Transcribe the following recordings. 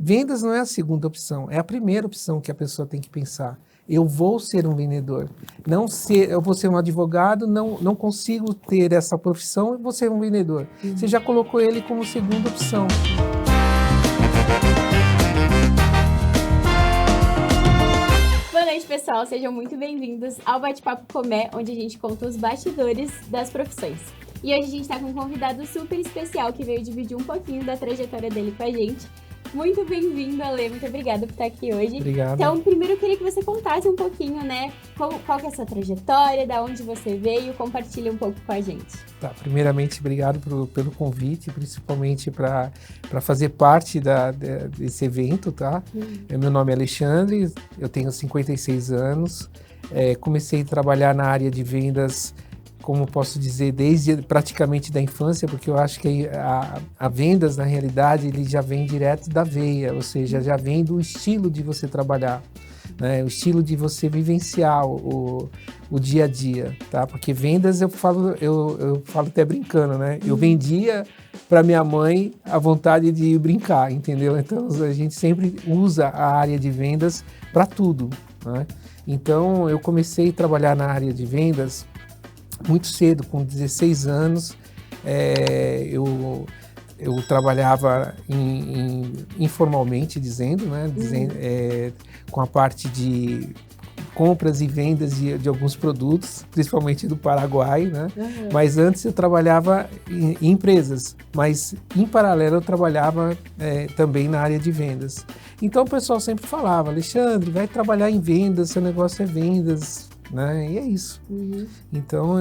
vendas não é a segunda opção, é a primeira opção que a pessoa tem que pensar. Eu vou ser um vendedor. Não ser, eu vou ser um advogado, não consigo ter essa profissão, eu vou ser um vendedor. Você já colocou ele como segunda opção. Boa noite, pessoal. Sejam muito bem-vindos ao Bate-Papo Comé, onde a gente conta os bastidores das profissões. E hoje a gente está com um convidado super especial que veio dividir um pouquinho da trajetória dele com a gente. Muito bem-vindo, Ale. Muito obrigada por estar aqui hoje. Obrigado. Então, primeiro eu queria que você contasse um pouquinho, né? Qual que é a sua trajetória, da onde você veio, compartilha um pouco com a gente. Tá, primeiramente, obrigado pelo convite, principalmente para fazer parte desse evento, tá? Meu nome é Alexandre, eu tenho 56 anos, comecei a trabalhar na área de vendas, como posso dizer, desde praticamente da infância, porque eu acho que a vendas, na realidade, ele já vem direto da veia, ou seja, já vem do estilo de você trabalhar, né? O estilo de você vivenciar o dia a dia, tá? Porque vendas, eu falo até brincando, né? Eu vendia para minha mãe a vontade de brincar, entendeu? Então, a gente sempre usa a área de vendas para tudo, né? Então, eu comecei a trabalhar na área de vendas muito cedo, com 16 anos, eu trabalhava informalmente, né? Com a parte de compras e vendas de alguns produtos, principalmente do Paraguai, né? Mas antes eu trabalhava em empresas, mas em paralelo eu trabalhava também na área de vendas. Então o pessoal sempre falava, Alexandre, vai trabalhar em vendas, seu negócio é vendas, né? E é isso. Então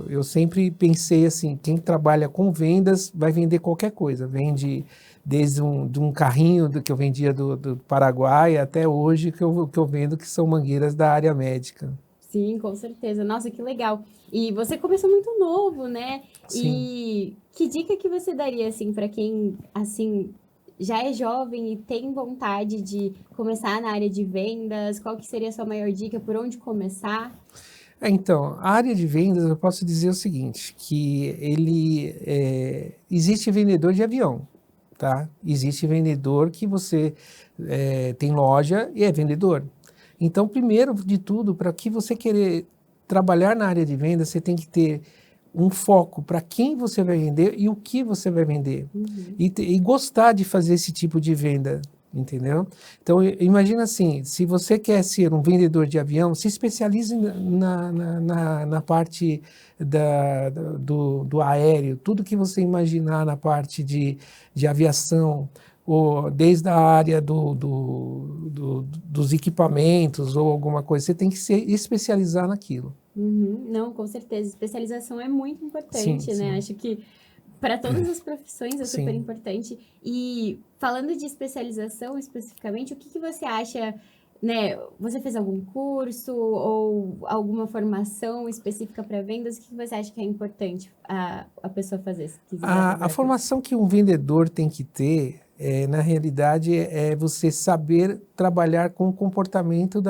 eu sempre pensei assim, quem trabalha com vendas vai vender qualquer coisa, vende desde um carrinho que eu vendia do Paraguai até hoje que eu vendo, que são mangueiras da área médica. Sim, com certeza. Nossa, que legal. E você começou muito novo, né? Sim. E que dica que você daria, assim, para quem, assim, já é jovem e tem vontade de começar na área de vendas? Qual que seria a sua maior dica? Por onde começar? Então, a área de vendas, eu posso dizer o seguinte, que existe vendedor de avião, tá? Existe vendedor que você tem loja e é vendedor. Então, primeiro de tudo, para que você querer trabalhar na área de vendas, você tem que ter um foco para quem você vai vender e o que você vai vender. E gostar de fazer esse tipo de venda, entendeu? Então, imagina assim, se você quer ser um vendedor de avião, se especialize na parte do aéreo, tudo que você imaginar na parte de aviação, ou desde a área dos equipamentos ou alguma coisa, você tem que se especializar naquilo. Não, com certeza. Especialização é muito importante, Sim, né? sim. Acho que para todas as profissões é super Sim. importante. E falando de especialização especificamente, o que você acha, né? Você fez algum curso ou alguma formação específica para vendas? O que você acha que é importante a pessoa fazer, se quiser trabalhar com A isso? formação que um vendedor tem que ter, na realidade, é você saber trabalhar com o comportamento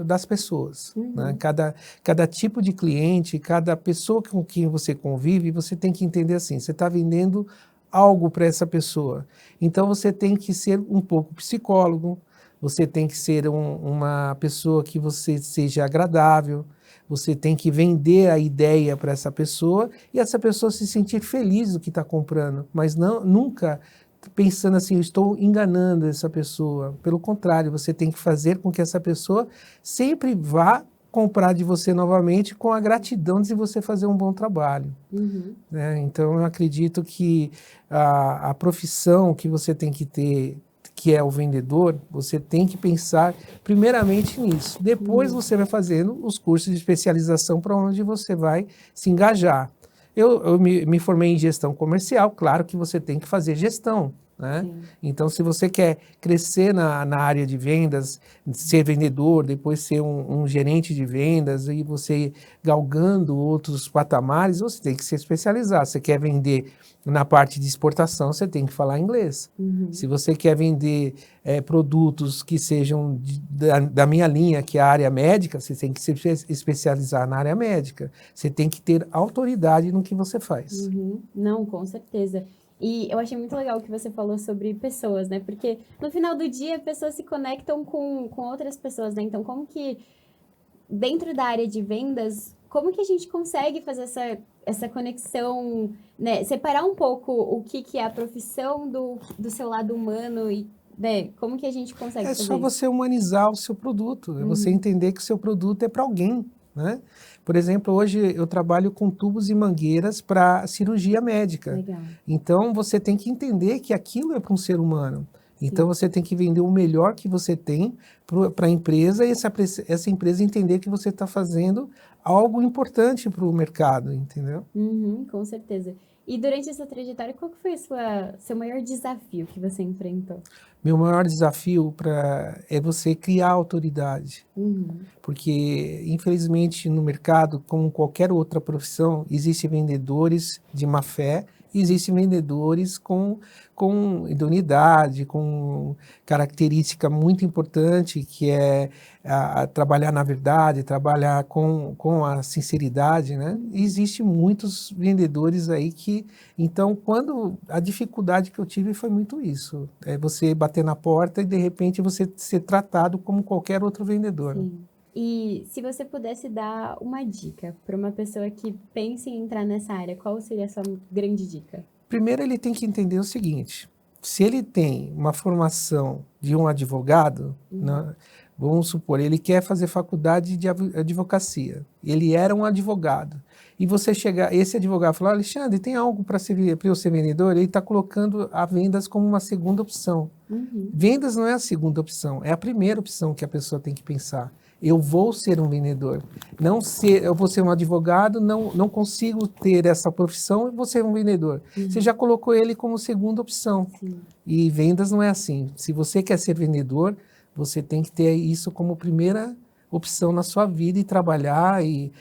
das pessoas, né? Cada tipo de cliente, cada pessoa com quem você convive, você tem que entender assim, você está vendendo algo para essa pessoa. Então, você tem que ser um pouco psicólogo, você tem que ser uma pessoa que você seja agradável, você tem que vender a ideia para essa pessoa e essa pessoa se sentir feliz do que está comprando, mas nunca pensando assim, eu estou enganando essa pessoa. Pelo contrário, você tem que fazer com que essa pessoa sempre vá comprar de você novamente com a gratidão de você fazer um bom trabalho. Né? Então, eu acredito que a profissão que você tem que ter, que é o vendedor, você tem que pensar primeiramente nisso. Depois você vai fazendo os cursos de especialização para onde você vai se engajar. Eu me formei em gestão comercial, claro que você tem que fazer gestão, né? Então, se você quer crescer na área de vendas, ser vendedor, depois ser um gerente de vendas e você galgando outros patamares, você tem que se especializar. Você quer vender na parte de exportação, você tem que falar inglês. Se você quer vender produtos que sejam da minha linha, que é a área médica, você tem que se especializar na área médica. Você tem que ter autoridade no que você faz. Não, com certeza. E eu achei muito legal o que você falou sobre pessoas, né? Porque no final do dia, pessoas se conectam com outras pessoas, né? Então, como que, dentro da área de vendas, como que a gente consegue fazer essa conexão, né? Separar um pouco o que é a profissão do seu lado humano e, né? Como que a gente consegue É fazer só isso? você humanizar o seu produto, é você Uhum. entender que o seu produto é para alguém, né? Por exemplo, hoje eu trabalho com tubos e mangueiras para cirurgia médica. Legal. Então, você tem que entender que aquilo é para um ser humano. Então, Sim. você tem que vender o melhor que você tem para a empresa e essa empresa entender que você está fazendo algo importante para o mercado, entendeu? Uhum, com certeza. E durante essa trajetória, qual que foi seu maior desafio que você enfrentou? Meu maior desafio é você criar autoridade. Uhum. Porque, infelizmente, no mercado, como qualquer outra profissão, existem vendedores de má fé e existem vendedores com idoneidade, com característica muito importante, que é trabalhar na verdade, trabalhar com a sinceridade, né? E existe muitos vendedores aí que... Então, a dificuldade que eu tive foi muito isso. É você bater na porta e, de repente, você ser tratado como qualquer outro vendedor. Sim. E se você pudesse dar uma dica para uma pessoa que pensa em entrar nessa área, qual seria a sua grande dica? Primeiro, ele tem que entender o seguinte: se ele tem uma formação de um advogado, né, vamos supor, ele quer fazer faculdade de advocacia, ele era um advogado, e você chegar, esse advogado falar: Alexandre, tem algo para eu ser vendedor? Ele está colocando a vendas como uma segunda opção. Uhum. Vendas não é a segunda opção, é a primeira opção que a pessoa tem que pensar. Eu vou ser um vendedor. Eu vou ser um advogado, não consigo ter essa profissão, eu vou ser um vendedor. Você já colocou ele como segunda opção. Sim. E vendas não é assim. Se você quer ser vendedor, você tem que ter isso como primeira opção na sua vida e trabalhar e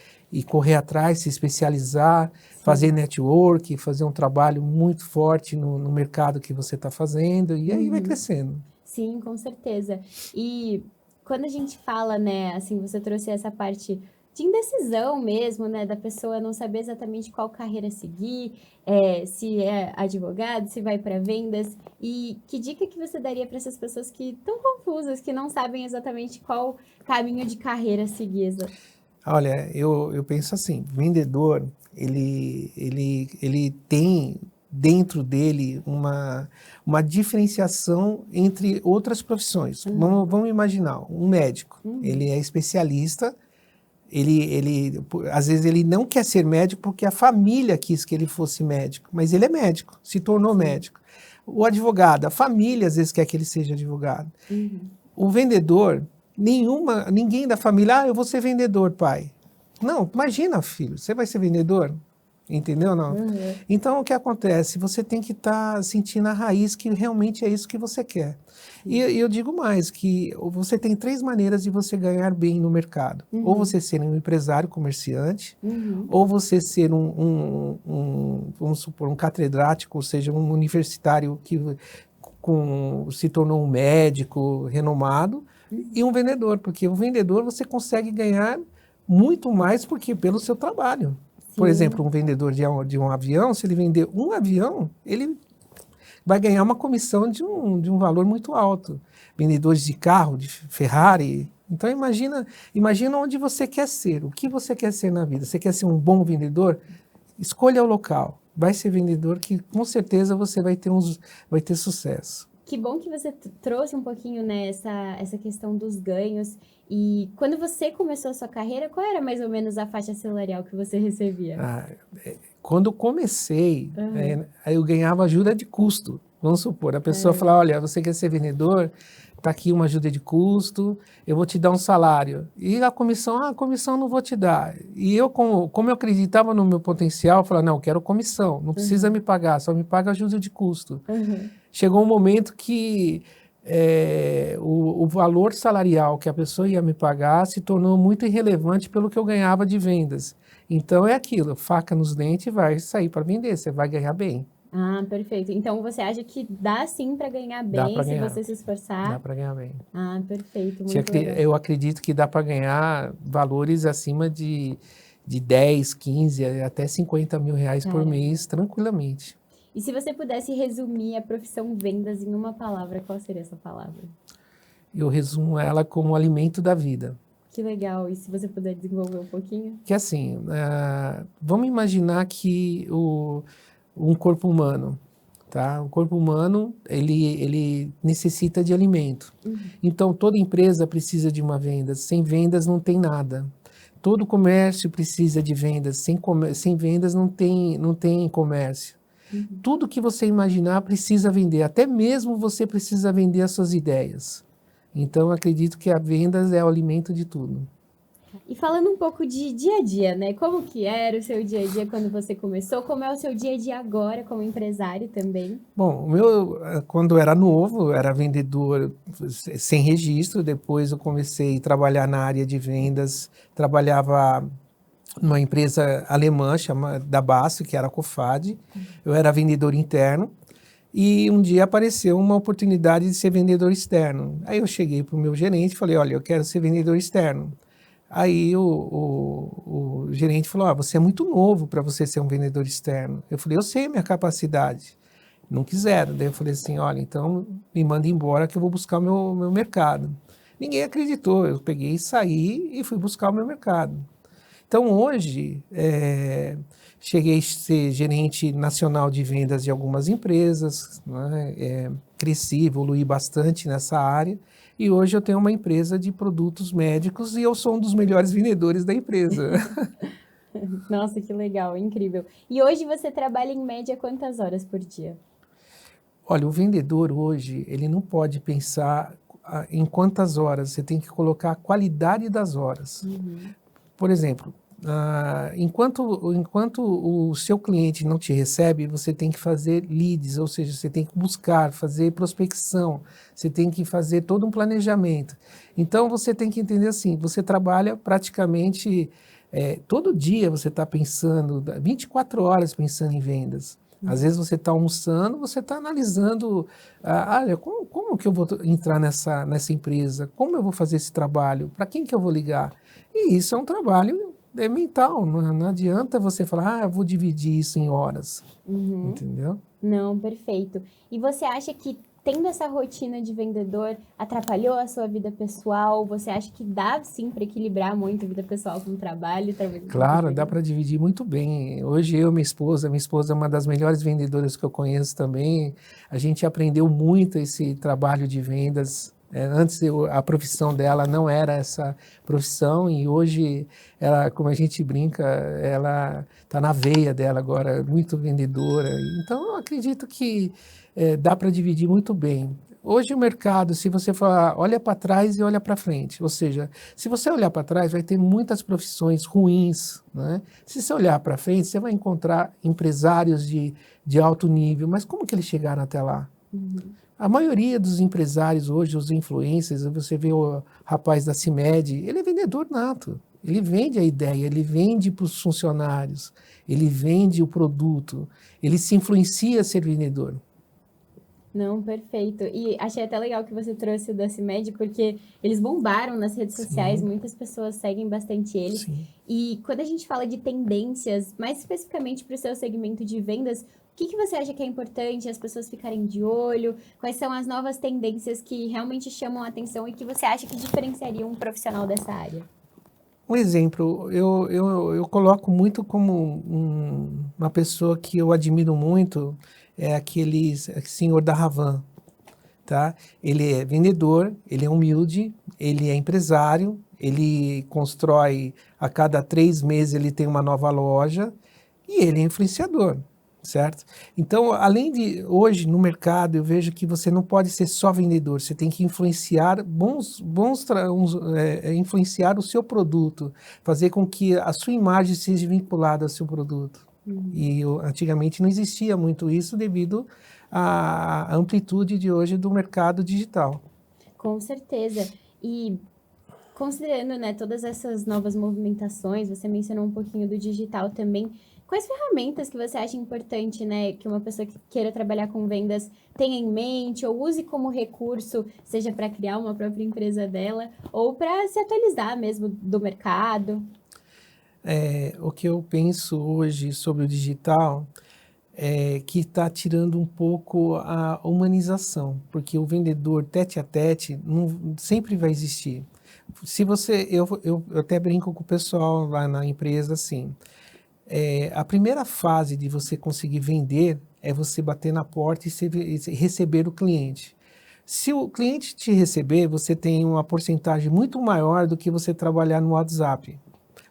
correr atrás, se especializar, fazer network, fazer um trabalho muito forte no mercado que você está fazendo, e aí vai crescendo. Sim, com certeza. E quando a gente fala, né, assim, você trouxe essa parte de indecisão mesmo, né, da pessoa não saber exatamente qual carreira seguir, se é advogado, se vai para vendas, e que dica que você daria para essas pessoas que estão confusas, que não sabem exatamente qual caminho de carreira seguir? Olha, eu penso assim, vendedor, ele tem dentro dele uma diferenciação entre outras profissões. Vamos imaginar, um médico, ele é especialista, às vezes ele não quer ser médico porque a família quis que ele fosse médico, mas ele é médico, se tornou médico. O advogado, a família às vezes quer que ele seja advogado. O vendedor, ninguém da família, eu vou ser vendedor, pai. Não, imagina, filho, você vai ser vendedor? Entendeu, não? Então, o que acontece? Você tem que estar sentindo a raiz que realmente é isso que você quer. E eu digo mais, que você tem 3 maneiras de você ganhar bem no mercado. Ou você ser um empresário comerciante, ou você ser vamos supor, um catedrático, ou seja, um universitário que se tornou um médico renomado, e um vendedor, porque o vendedor você consegue ganhar muito mais pelo seu trabalho. Por exemplo, um vendedor de um avião, se ele vender um avião, ele vai ganhar uma comissão de um valor muito alto. Vendedores de carro, de Ferrari. Então, imagina onde você quer ser, o que você quer ser na vida. Você quer ser um bom vendedor? Escolha o local. Vai ser vendedor que, com certeza, você vai ter sucesso. Que bom que você trouxe um pouquinho, né, essa questão dos ganhos. E quando você começou a sua carreira, qual era mais ou menos a faixa salarial que você recebia? Quando eu comecei, eu ganhava ajuda de custo. Vamos supor, a pessoa fala: olha, você quer ser vendedor? Está aqui uma ajuda de custo, eu vou te dar um salário. E a comissão não vou te dar. E eu, como eu acreditava no meu potencial, eu falava: não, eu quero comissão, não precisa me pagar, só me paga ajuda de custo. Chegou um momento que o valor salarial que a pessoa ia me pagar se tornou muito irrelevante pelo que eu ganhava de vendas. Então é aquilo, faca nos dentes e vai sair para vender, você vai ganhar bem. Ah, perfeito. Então você acha que dá sim para ganhar bem se você se esforçar? Dá para ganhar bem. Ah, perfeito. Muito legal. Eu acredito que dá para ganhar valores acima de 10, 15, até 50 mil reais por mês, tranquilamente. E se você pudesse resumir a profissão vendas em uma palavra, qual seria essa palavra? Eu resumo ela como o alimento da vida. Que legal. E se você puder desenvolver um pouquinho? Que assim, vamos imaginar que um corpo humano, tá? O corpo humano, ele necessita de alimento. Então, toda empresa precisa de uma venda. Sem vendas não tem nada. Todo comércio precisa de vendas. Sem vendas não tem comércio. Tudo que você imaginar precisa vender. Até mesmo você precisa vender as suas ideias. Então, acredito que a vendas é o alimento de tudo. E falando um pouco de dia a dia, né? Como que era o seu dia a dia quando você começou? Como é o seu dia a dia agora como empresário também? Bom, quando eu era novo, eu era vendedor sem registro. Depois eu comecei a trabalhar na área de vendas. Trabalhava numa empresa alemã da Basso, que era a Cofad. Eu era vendedor interno. E um dia apareceu uma oportunidade de ser vendedor externo. Aí eu cheguei para o meu gerente e falei, olha, eu quero ser vendedor externo. Aí o gerente falou, você é muito novo para você ser um vendedor externo. Eu falei, eu sei a minha capacidade. Não quiseram. Daí eu falei assim, olha, então me manda embora que eu vou buscar o meu mercado. Ninguém acreditou. Eu peguei e saí e fui buscar o meu mercado. Então hoje, cheguei a ser gerente nacional de vendas de algumas empresas, né? Cresci, evoluí bastante nessa área. E hoje eu tenho uma empresa de produtos médicos e eu sou um dos melhores vendedores da empresa. Nossa, que legal, incrível. E hoje você trabalha em média quantas horas por dia? Olha, o vendedor hoje, ele não pode pensar em quantas horas, você tem que colocar a qualidade das horas. Por exemplo, enquanto o seu cliente não te recebe, você tem que fazer leads, ou seja, você tem que buscar, fazer prospecção, você tem que fazer todo um planejamento. Então, você tem que entender assim, você trabalha praticamente todo dia, você está pensando, 24 horas pensando em vendas. Às vezes você está almoçando, você está analisando, olha, como que eu vou entrar nessa empresa? Como eu vou fazer esse trabalho? Para quem que eu vou ligar? E isso é um trabalho mental, não adianta você falar, eu vou dividir isso em horas, entendeu? Não, perfeito. E você acha que tendo essa rotina de vendedor atrapalhou a sua vida pessoal? Você acha que dá sim para equilibrar muito a vida pessoal com o trabalho? Claro, dá para dividir muito bem. Hoje minha esposa é uma das melhores vendedoras que eu conheço também. A gente aprendeu muito esse trabalho de vendas. Antes a profissão dela não era essa profissão e hoje ela, como a gente brinca, ela está na veia dela agora, muito vendedora. Então eu acredito que dá para dividir muito bem. Hoje o mercado, se você falar, olha para trás e olha para frente, ou seja, se você olhar para trás, vai ter muitas profissões ruins, né? Se você olhar para frente, você vai encontrar empresários de alto nível, mas como que eles chegaram até lá? A maioria dos empresários hoje, os influencers, você vê o rapaz da CIMED, ele é vendedor nato. Ele vende a ideia, ele vende para os funcionários, ele vende o produto, ele se influencia a ser vendedor. Não, perfeito. E achei até legal que você trouxe o da CIMED, porque eles bombaram nas redes sociais, muitas pessoas seguem bastante eles. Sim. E quando a gente fala de tendências, mais especificamente para o seu segmento de vendas, o que você acha que é importante as pessoas ficarem de olho? Quais são as novas tendências que realmente chamam a atenção e que você acha que diferenciariam um profissional dessa área? Um exemplo, eu coloco muito como uma pessoa que eu admiro muito, é aquele senhor da Havan, tá? Ele é vendedor, ele é humilde, ele é empresário, ele constrói, a cada 3 meses ele tem uma nova loja e ele é influenciador, certo? Então, além de, hoje no mercado, eu vejo que você não pode ser só vendedor, você tem que influenciar influenciar o seu produto, fazer com que a sua imagem seja vinculada ao seu produto. E antigamente não existia muito isso devido à amplitude de hoje do mercado digital. Com certeza. E considerando, né, todas essas novas movimentações, você mencionou um pouquinho do digital também. Quais ferramentas que você acha importante, né, que uma pessoa que queira trabalhar com vendas tenha em mente ou use como recurso, seja para criar uma própria empresa dela ou para se atualizar mesmo do mercado? O que eu penso hoje sobre o digital que está tirando um pouco a humanização, porque o vendedor tete a tete sempre vai existir. Se você, eu até brinco com o pessoal lá na empresa assim, a primeira fase de você conseguir vender é você bater na porta e receber o cliente. Se o cliente te receber, você tem uma porcentagem muito maior do que você trabalhar no WhatsApp.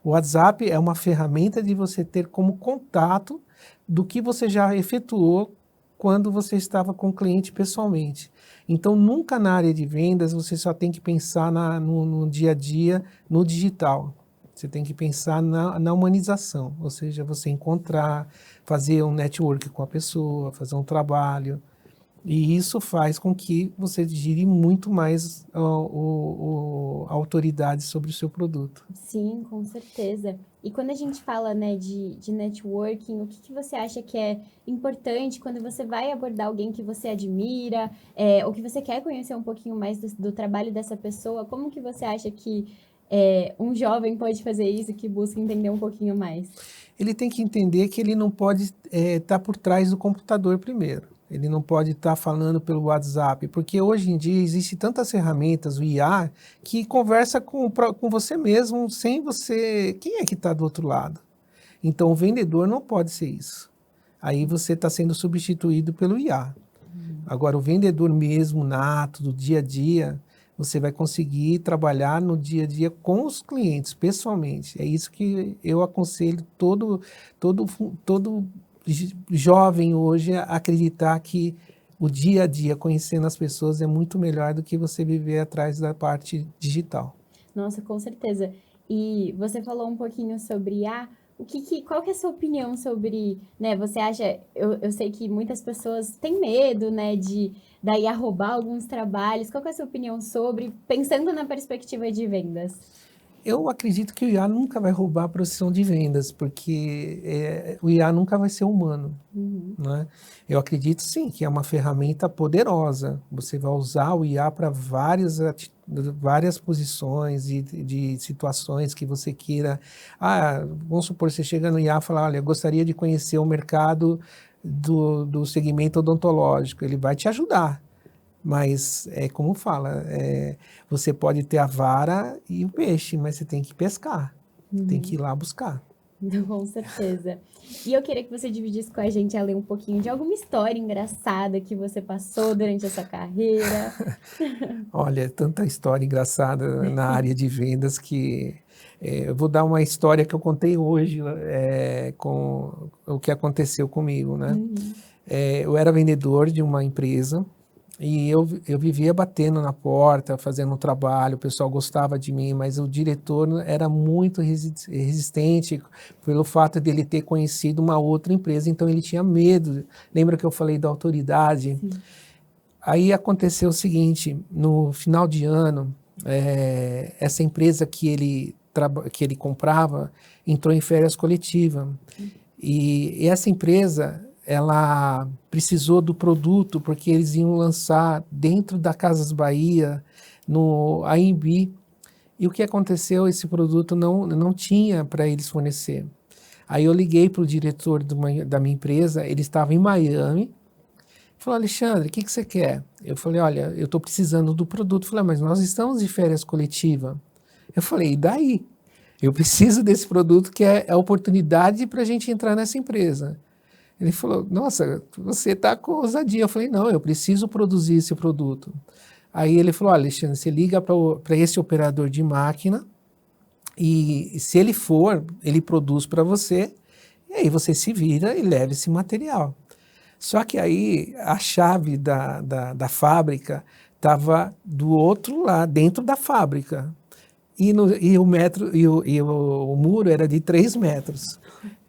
O WhatsApp é uma ferramenta de você ter como contato do que você já efetuou quando você estava com o cliente pessoalmente. Então, nunca na área de vendas você só tem que pensar no dia a dia, no digital. Você tem que pensar na humanização, ou seja, você encontrar, fazer um network com a pessoa, fazer um trabalho. E isso faz com que você gire muito mais a autoridade sobre o seu produto. Sim, com certeza. E quando a gente fala, né, de networking, o que você acha que é importante quando você vai abordar alguém que você admira, ou que você quer conhecer um pouquinho mais do trabalho dessa pessoa? Como que você acha que um jovem pode fazer isso, que busca entender um pouquinho mais? Ele tem que entender que ele não pode estar por trás do computador primeiro. Ele não pode estar falando pelo WhatsApp, porque hoje em dia existem tantas ferramentas, o IA, que conversa com você mesmo, sem você... Quem é que está do outro lado? Então, o vendedor não pode ser isso. Aí você está sendo substituído pelo IA. Agora, o vendedor mesmo, nato, do dia a dia, você vai conseguir trabalhar no dia a dia com os clientes, pessoalmente. É isso que eu aconselho todo jovem hoje a acreditar que o dia a dia, conhecendo as pessoas, é muito melhor do que você viver atrás da parte digital. Nossa, com certeza. E você falou um pouquinho sobre IA. Qual que é a sua opinião sobre, né, você acha, eu sei que muitas pessoas têm medo, né, da IA roubar alguns trabalhos. Qual que é a sua opinião sobre, pensando na perspectiva de vendas? Eu acredito que o IA nunca vai roubar a profissão de vendas, porque o IA nunca vai ser humano. Né? Eu acredito sim que é uma ferramenta poderosa. Você vai usar o IA para várias posições e de situações que você queira. Vamos supor, você chega no IA e fala, olha, eu gostaria de conhecer o mercado do segmento odontológico. Ele vai te ajudar. Mas, como fala, você pode ter a vara e o peixe, mas você tem que pescar, tem que ir lá buscar. Com certeza. E eu queria que você dividisse com a gente ali um pouquinho de alguma história engraçada que você passou durante a sua carreira. Olha, tanta história engraçada na área de vendas que... eu vou dar uma história que eu contei hoje com o que aconteceu comigo, né? Eu era vendedor de uma empresa, e eu vivia batendo na porta, fazendo um trabalho, o pessoal gostava de mim, mas o diretor era muito resistente pelo fato de ele ter conhecido uma outra empresa, então ele tinha medo. Lembra que eu falei da autoridade? Sim. Aí aconteceu o seguinte, no final de ano, essa empresa que ele comprava entrou em férias coletiva. E essa empresa... ela precisou do produto porque eles iam lançar dentro da Casas Bahia, no AMB. E o que aconteceu?Esse produto não tinha para eles fornecer. Aí eu liguei para o diretor da minha empresa, ele estava em Miami. Falou, Alexandre, o que você quer? Eu falei, olha, eu estou precisando do produto. Falei, mas nós estamos de férias coletiva. Eu falei, e daí? Eu preciso desse produto que é a oportunidade para a gente entrar nessa empresa. Ele falou, nossa, você está com ousadia. Eu falei, não, eu preciso produzir esse produto. Aí ele falou, Alexandre, você liga para esse operador de máquina e se ele for, ele produz para você e aí você se vira e leva esse material. Só que aí a chave da fábrica estava do outro lado, dentro da fábrica. E o muro era de 3 metros.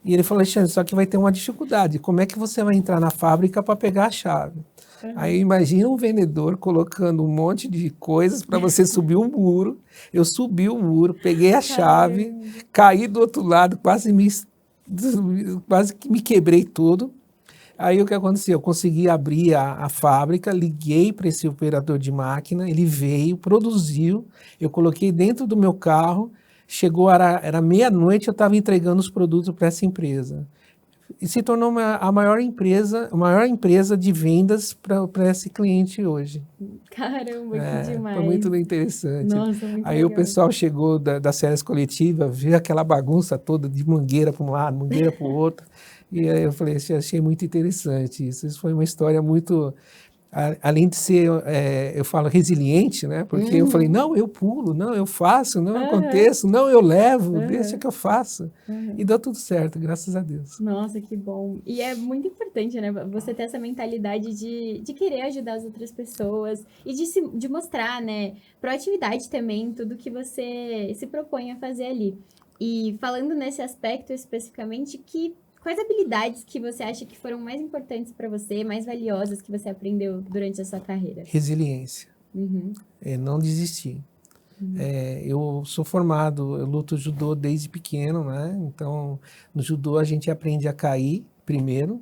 E ele falou, Alexandre, só que vai ter uma dificuldade. Como é que você vai entrar na fábrica para pegar a chave? Aí imagina um vendedor colocando um monte de coisas para você subir um muro. Eu subi o muro, peguei a chave, caí do outro lado, quase que me quebrei todo. Aí o que aconteceu? Eu consegui abrir a fábrica, liguei para esse operador de máquina, ele veio, produziu, eu coloquei dentro do meu carro, chegou, era meia-noite, eu estava entregando os produtos para essa empresa. E se tornou a maior empresa de vendas para esse cliente hoje. Caramba, que demais. Foi muito interessante. Nossa, muito Aí legal. o pessoal chegou das férias coletivas, viu aquela bagunça toda de mangueira para um lado, mangueira para o outro. E aí eu falei, achei muito interessante isso. Isso foi uma história muito... Além de ser, eu falo resiliente, né? Porque eu falei, não, eu pulo, não, eu faço, não, eu aconteço, não, eu levo, deixa que eu faço. E deu tudo certo, graças a Deus. Nossa, que bom. E é muito importante, né? Você ter essa mentalidade de querer ajudar as outras pessoas e de mostrar, né? Proatividade também, tudo que você se propõe a fazer ali. E falando nesse aspecto especificamente, quais habilidades que você acha que foram mais importantes para você, mais valiosas que você aprendeu durante a sua carreira? Resiliência. Não desistir. Eu sou formado, eu luto judô desde pequeno, né? Então, no judô a gente aprende a cair primeiro.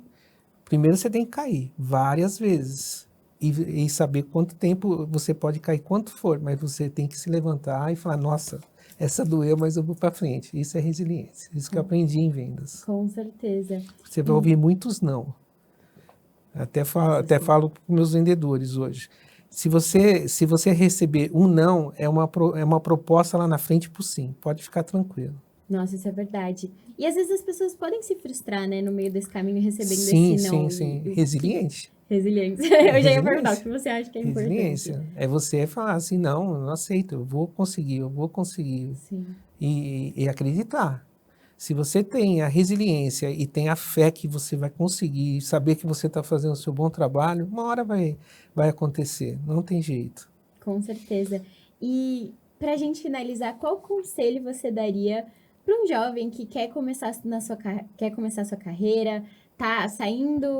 Primeiro você tem que cair várias vezes e saber quanto tempo você pode cair, quanto for, mas você tem que se levantar e falar, nossa, essa doeu, mas eu vou para frente. Isso é resiliência. Isso que eu aprendi em vendas. Com certeza. Você vai ouvir muitos não. Até falo para meus vendedores hoje. Se você receber um não, é uma proposta lá na frente para o sim. Pode ficar tranquilo. Nossa, isso é verdade. E às vezes as pessoas podem se frustrar, né, no meio desse caminho, recebendo esse não. Sim. Resiliente. Resiliência. Eu já ia perguntar o que você acha que é importante. Resiliência. É você falar assim, não, eu não aceito, eu vou conseguir. Sim. E acreditar. Se você tem a resiliência e tem a fé que você vai conseguir, saber que você está fazendo o seu bom trabalho, uma hora vai acontecer, não tem jeito. Com certeza. E para a gente finalizar, qual conselho você daria para um jovem que quer começar a sua carreira, tá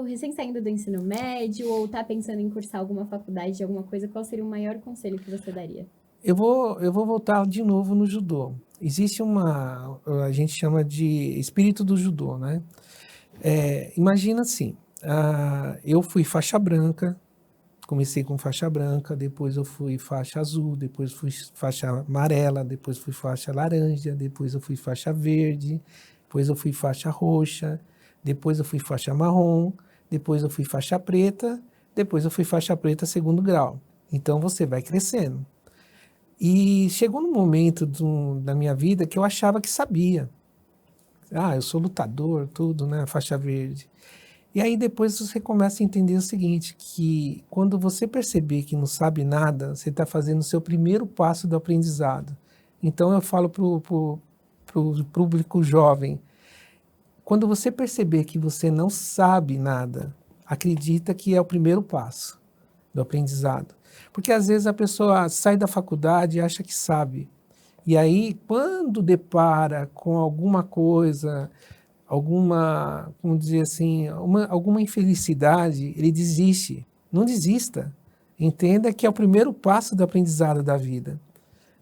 recém saindo do ensino médio ou tá pensando em cursar alguma faculdade de alguma coisa, qual seria o maior conselho que você daria? Eu vou voltar de novo no judô. Existe a gente chama de espírito do judô, né? Imagina assim, eu fui faixa branca, comecei com faixa branca, depois eu fui faixa azul, depois fui faixa amarela, depois fui faixa laranja, depois eu fui faixa verde, depois eu fui faixa roxa, depois eu fui faixa marrom, depois eu fui faixa preta, depois eu fui faixa preta segundo grau. Então você vai crescendo. E chegou num momento da minha vida que eu achava que sabia. Eu sou lutador, tudo, né? Faixa verde. E aí depois você começa a entender o seguinte, que quando você perceber que não sabe nada, você está fazendo o seu primeiro passo do aprendizado. Então eu falo para o público jovem, quando você perceber que você não sabe nada, acredita que é o primeiro passo do aprendizado. Porque às vezes a pessoa sai da faculdade e acha que sabe. E aí, quando depara com alguma coisa, vamos dizer assim, alguma infelicidade, ele desiste. Não desista. Entenda que é o primeiro passo do aprendizado da vida.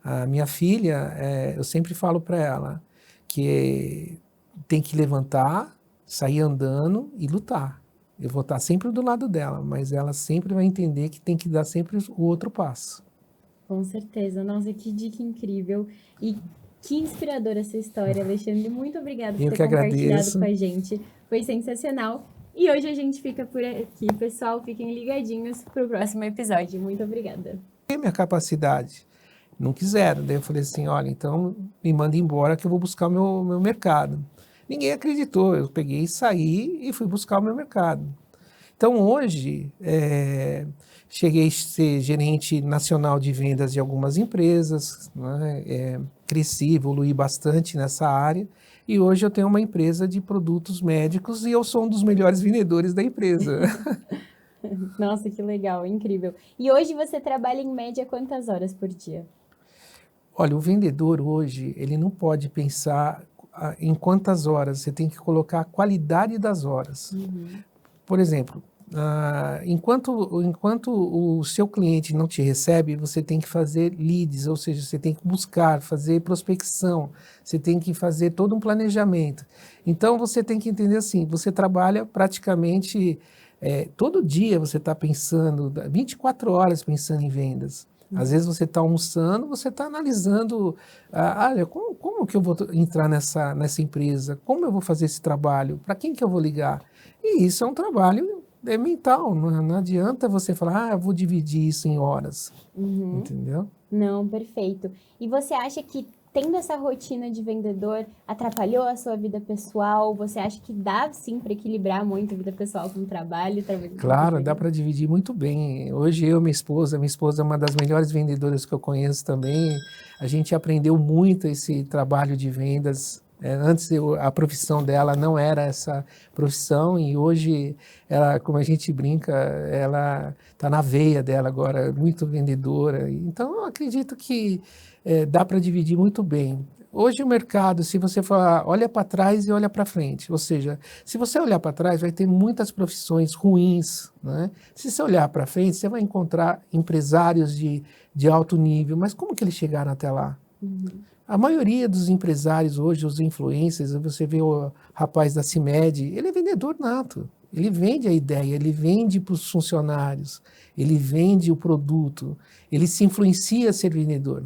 A minha filha, eu sempre falo para ela que tem que levantar, sair andando e lutar. Eu vou estar sempre do lado dela, mas ela sempre vai entender que tem que dar sempre o outro passo. Com certeza. Nossa, que dica incrível. E que inspiradora essa história, Alexandre. Muito obrigada por ter compartilhado com a gente. Foi sensacional. E hoje a gente fica por aqui, pessoal. Fiquem ligadinhos para o próximo episódio. Muito obrigada. E minha capacidade? Não quiseram. Daí eu falei assim, olha, então me manda embora que eu vou buscar o meu mercado. Ninguém acreditou, eu peguei, saí e fui buscar o meu mercado. Então hoje, cheguei a ser gerente nacional de vendas de algumas empresas, né? Cresci, evoluí bastante nessa área e hoje eu tenho uma empresa de produtos médicos e eu sou um dos melhores vendedores da empresa. Nossa, que legal, incrível. E hoje você trabalha em média quantas horas por dia? Olha, o vendedor hoje, ele não pode pensar em quantas horas, você tem que colocar a qualidade das horas. Por exemplo, enquanto o seu cliente não te recebe, você tem que fazer leads, ou seja, você tem que buscar, fazer prospecção, você tem que fazer todo um planejamento. Então, você tem que entender assim, você trabalha praticamente todo dia, você está pensando, 24 horas pensando em vendas. Às vezes você está almoçando, você está analisando, olha, como que eu vou entrar nessa empresa? Como eu vou fazer esse trabalho? Para quem que eu vou ligar? E isso é um trabalho mental, não adianta você falar, eu vou dividir isso em horas, entendeu? Não, perfeito. E você acha que tendo essa rotina de vendedor atrapalhou a sua vida pessoal? Você acha que dá sim para equilibrar muito a vida pessoal com o trabalho? Claro, dá para dividir muito bem. Hoje minha esposa é uma das melhores vendedoras que eu conheço também. A gente aprendeu muito esse trabalho de vendas. Antes a profissão dela não era essa profissão e hoje ela, como a gente brinca, ela está na veia dela agora, muito vendedora. Então eu acredito que dá para dividir muito bem. Hoje o mercado, se você falar, olha para trás e olha para frente, ou seja, se você olhar para trás, vai ter muitas profissões ruins, né? Se você olhar para frente, você vai encontrar empresários de alto nível, mas como que eles chegaram até lá? A maioria dos empresários hoje, os influencers, você vê o rapaz da CIMED, ele é vendedor nato. Ele vende a ideia, ele vende para os funcionários, ele vende o produto, ele se influencia a ser vendedor.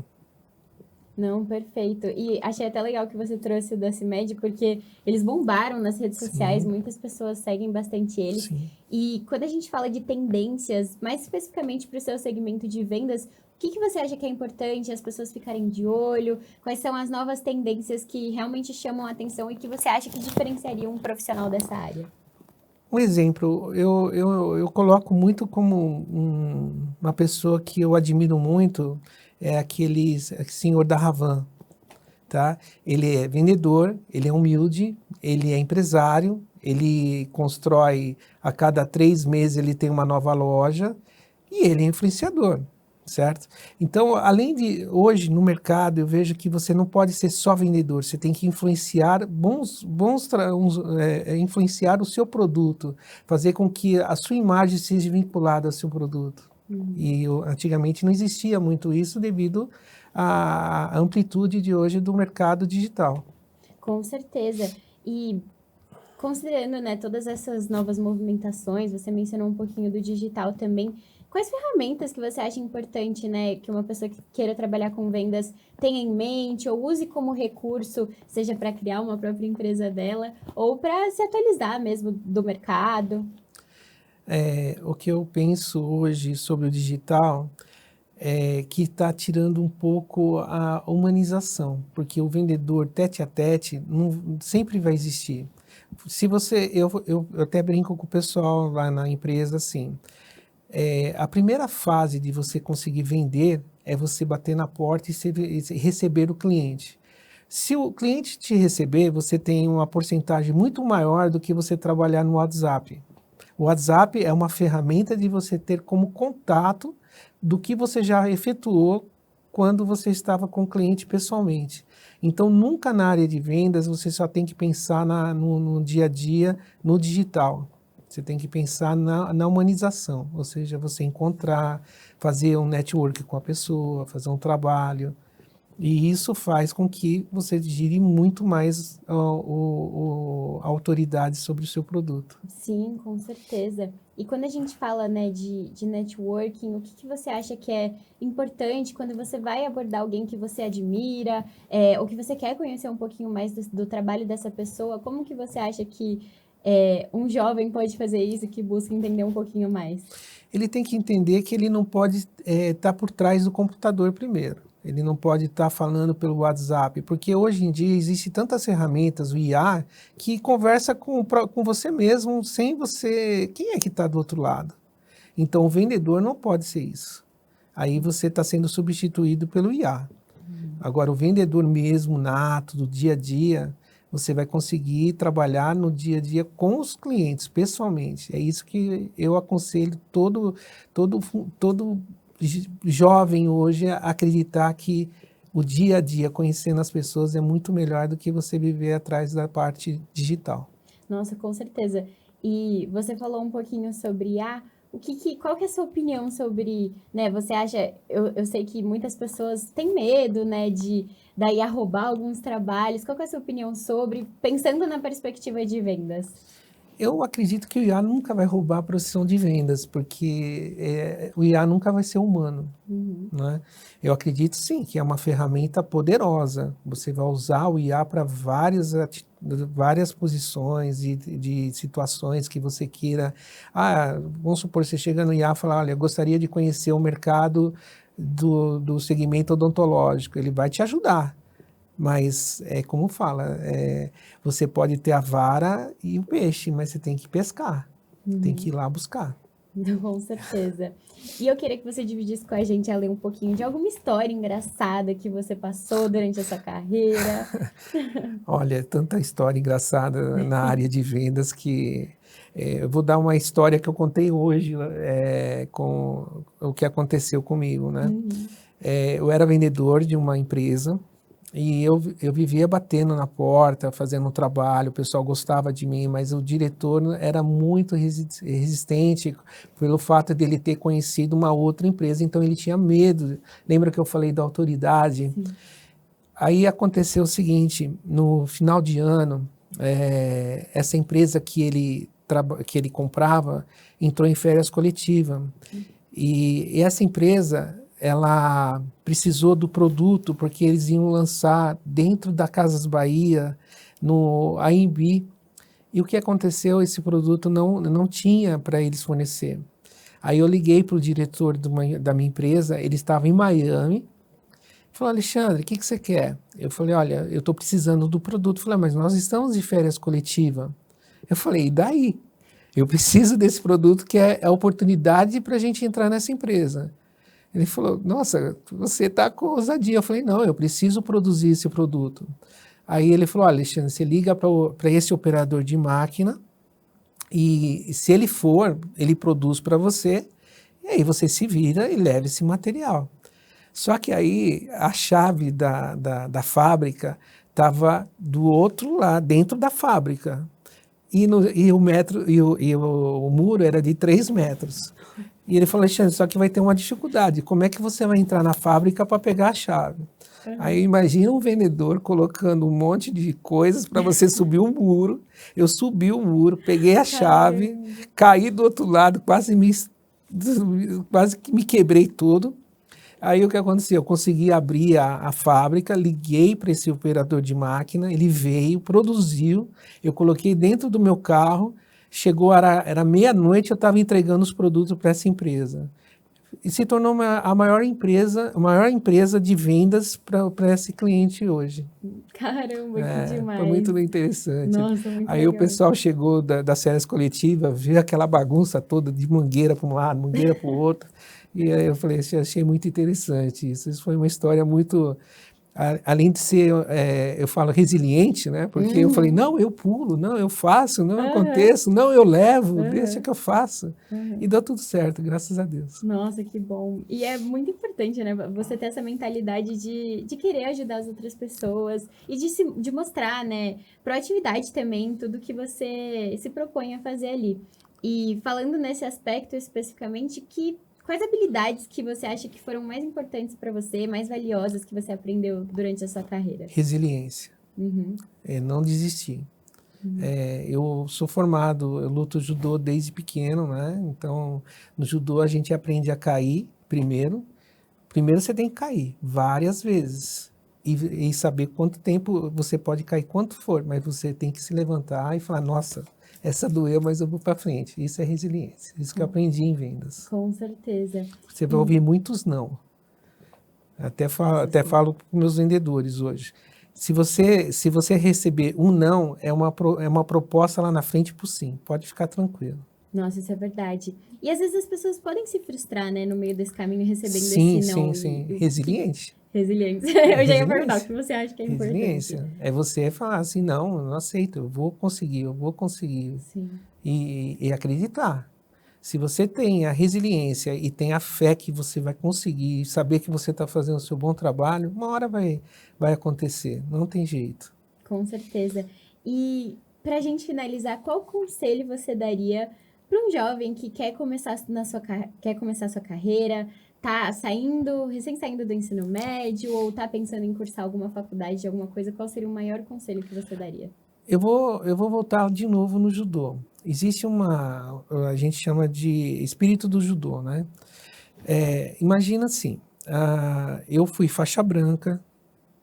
Não, perfeito. E achei até legal que você trouxe o da CIMED, porque eles bombaram nas redes sociais, muitas pessoas seguem bastante eles. Sim. E quando a gente fala de tendências, mais especificamente para o seu segmento de vendas, o que você acha que é importante as pessoas ficarem de olho? Quais são as novas tendências que realmente chamam a atenção e que você acha que diferenciariam um profissional dessa área? Um exemplo, eu coloco muito como uma pessoa que eu admiro muito, é aquele senhor da Havan, tá? Ele é vendedor, ele é humilde, ele é empresário, ele constrói, a cada 3 meses ele tem uma nova loja e ele é influenciador, certo? Então, além de, hoje no mercado, eu vejo que você não pode ser só vendedor, você tem que influenciar influenciar o seu produto, fazer com que a sua imagem seja vinculada ao seu produto. E antigamente não existia muito isso devido à amplitude de hoje do mercado digital. Com certeza. E considerando, né, todas essas novas movimentações, você mencionou um pouquinho do digital também. Quais ferramentas que você acha importante, né, que uma pessoa que queira trabalhar com vendas tenha em mente ou use como recurso, seja para criar uma própria empresa dela ou para se atualizar mesmo do mercado? O que eu penso hoje sobre o digital é que está tirando um pouco a humanização, porque o vendedor tete a tete sempre vai existir. Se você, eu até brinco com o pessoal lá na empresa assim, a primeira fase de você conseguir vender é você bater na porta e receber o cliente. Se o cliente te receber, você tem uma porcentagem muito maior do que você trabalhar no WhatsApp. O WhatsApp é uma ferramenta de você ter como contato do que você já efetuou quando você estava com o cliente pessoalmente. Então, nunca na área de vendas você só tem que pensar no dia a dia, no digital. Você tem que pensar na humanização, ou seja, você encontrar, fazer um network com a pessoa, fazer um trabalho. E isso faz com que você gire muito mais a autoridade sobre o seu produto. Sim, com certeza. E quando a gente fala, né, de networking, o que você acha que é importante quando você vai abordar alguém que você admira, ou que você quer conhecer um pouquinho mais do trabalho dessa pessoa? Como que você acha que um jovem pode fazer isso, que busca entender um pouquinho mais? Ele tem que entender que ele não pode estar por trás do computador primeiro. Ele não pode estar falando pelo WhatsApp, porque hoje em dia existem tantas ferramentas, o IA, que conversa com você mesmo, sem você... Quem é que está do outro lado? Então, o vendedor não pode ser isso. Aí você está sendo substituído pelo IA. Agora, o vendedor mesmo, nato, do dia a dia, você vai conseguir trabalhar no dia a dia com os clientes, pessoalmente. É isso que eu aconselho todo jovem hoje a acreditar que o dia a dia, conhecendo as pessoas, é muito melhor do que você viver atrás da parte digital. Nossa, com certeza. E você falou um pouquinho sobre IA. Qual que é a sua opinião sobre, né, você acha, eu sei que muitas pessoas têm medo, né, da IA roubar alguns trabalhos. Qual que é a sua opinião sobre, pensando na perspectiva de vendas? Eu acredito que o IA nunca vai roubar a profissão de vendas, porque o IA nunca vai ser humano, né? Eu acredito sim que é uma ferramenta poderosa. Você vai usar o IA para várias posições e de situações que você queira. Vamos supor, você chega no IA e fala, olha, eu gostaria de conhecer o mercado do segmento odontológico. Ele vai te ajudar. Mas é como fala, você pode ter a vara e o peixe, mas você tem que pescar, tem que ir lá buscar. Com certeza. E eu queria que você dividisse com a gente ali um pouquinho de alguma história engraçada que você passou durante a sua carreira. Olha, tanta história engraçada na área de vendas que eu vou dar uma história que eu contei hoje com o que aconteceu comigo, né? Eu era vendedor de uma empresa. E eu vivia batendo na porta, fazendo um trabalho, o pessoal gostava de mim, mas o diretor era muito resistente pelo fato de ele ter conhecido uma outra empresa, então ele tinha medo. Lembra que eu falei da autoridade? Sim. Aí aconteceu o seguinte, no final de ano, essa empresa que ele comprava entrou em férias coletiva. E essa empresa, ela precisou do produto porque eles iam lançar dentro da Casas Bahia, no AMB. E o que aconteceu? Esse produto não tinha para eles fornecer. Aí eu liguei para o diretor da minha empresa, ele estava em Miami. Falou, Alexandre, o que você quer? Eu falei, olha, eu estou precisando do produto. Eu falei, mas nós estamos de férias coletiva. Eu falei, e daí? Eu preciso desse produto que é a oportunidade para a gente entrar nessa empresa. Ele falou, nossa, você está com ousadia. Eu falei, não, eu preciso produzir esse produto. Aí ele falou, Alexandre, você liga para esse operador de máquina e se ele for, ele produz para você e aí você se vira e leva esse material. Só que aí a chave da fábrica estava do outro lado, dentro da fábrica. E o muro era de 3 metros. E ele falou, Alexandre, só que vai ter uma dificuldade. Como é que você vai entrar na fábrica para pegar a chave? Aí imagina um vendedor colocando um monte de coisas para você subir o muro. Eu subi o muro, peguei a chave, caí do outro lado, quase que me quebrei todo. Aí o que aconteceu? Eu consegui abrir a fábrica, liguei para esse operador de máquina, ele veio, produziu, eu coloquei dentro do meu carro, chegou, era meia-noite, eu estava entregando os produtos para essa empresa. E se tornou a maior empresa de vendas para esse cliente hoje. Caramba, que demais. Foi muito interessante. Nossa, muito Aí legal. O pessoal chegou das férias coletivas, viu aquela bagunça toda de mangueira para um lado, mangueira para o outro. E aí eu falei, achei muito interessante isso. Isso foi uma história muito, além de ser, eu falo resiliente, né? Porque eu falei, não, eu pulo, não, eu faço, não, eu aconteço, não, eu levo, deixa que eu faço. E deu tudo certo, graças a Deus. Nossa, que bom. E é muito importante, né? Você ter essa mentalidade de querer ajudar as outras pessoas e de mostrar, né? Proatividade também, tudo que você se propõe a fazer ali. E falando nesse aspecto especificamente, quais habilidades que você acha que foram mais importantes para você, mais valiosas que você aprendeu durante a sua carreira? Resiliência. Não desistir. Eu sou formado, eu luto judô desde pequeno, né? Então, no judô a gente aprende a cair primeiro. Primeiro você tem que cair várias vezes e saber quanto tempo você pode cair, quanto for, mas você tem que se levantar e falar, nossa, essa doeu, mas eu vou para frente. Isso é resiliência. Isso que eu aprendi em vendas. Com certeza. Você vai ouvir muitos não. Até falo para os meus vendedores hoje. Se você receber um não, é uma proposta lá na frente para o sim. Pode ficar tranquilo. Nossa, isso é verdade. E às vezes as pessoas podem se frustrar, né, no meio desse caminho, recebendo sim, esse não. Sim. Resiliente. Resiliência. Eu já ia perguntar o que você acha que é importante. Resiliência. É você falar assim, não, eu não aceito, eu vou conseguir. Sim. E acreditar. Se você tem a resiliência e tem a fé que você vai conseguir, saber que você está fazendo o seu bom trabalho, uma hora vai acontecer, não tem jeito. Com certeza. E para a gente finalizar, qual conselho você daria para um jovem que quer começar a sua carreira, tá recém saindo do ensino médio ou tá pensando em cursar alguma faculdade de alguma coisa, qual seria o maior conselho que você daria? Eu vou voltar de novo no judô. existe a gente chama de espírito do judô, né? Imagina assim, eu fui faixa branca,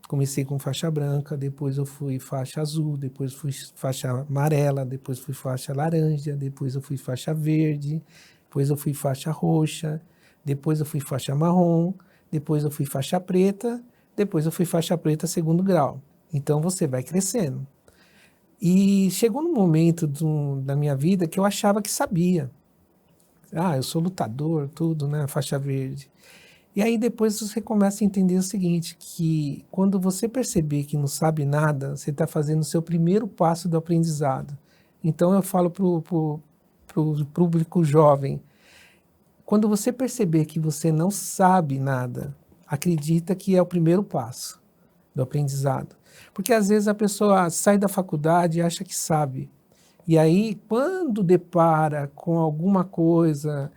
comecei com faixa branca, depois eu fui faixa azul, depois fui faixa amarela, depois fui faixa laranja, depois eu fui faixa verde, depois eu fui faixa roxa, depois eu fui faixa marrom, depois eu fui faixa preta, depois eu fui faixa preta segundo grau. Então você vai crescendo. E chegou num momento da minha vida que eu achava que sabia. Eu sou lutador, tudo, né? Faixa verde. E aí depois você começa a entender o seguinte, que quando você perceber que não sabe nada, você está fazendo o seu primeiro passo do aprendizado. Então eu falo para o público jovem, quando você perceber que você não sabe nada, acredita que é o primeiro passo do aprendizado. Porque às vezes a pessoa sai da faculdade e acha que sabe. E aí, quando depara com alguma coisa,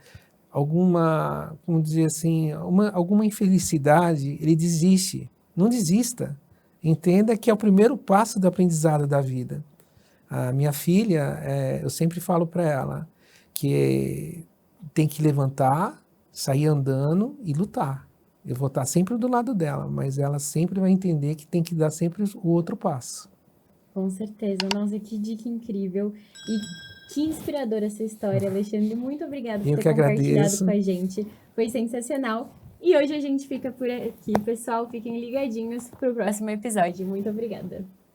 vamos dizer assim, alguma infelicidade, ele desiste. Não desista. Entenda que é o primeiro passo do aprendizado da vida. A minha filha, eu sempre falo para ela que tem que levantar, sair andando e lutar. Eu vou estar sempre do lado dela, mas ela sempre vai entender que tem que dar sempre o outro passo. Com certeza. Nossa, que dica incrível. E que inspiradora essa história, Alexandre. Muito obrigada por Eu ter que compartilhado agradeço. com a gente. Foi sensacional. E hoje a gente fica por aqui, pessoal. Fiquem ligadinhos para o próximo episódio. Muito obrigada.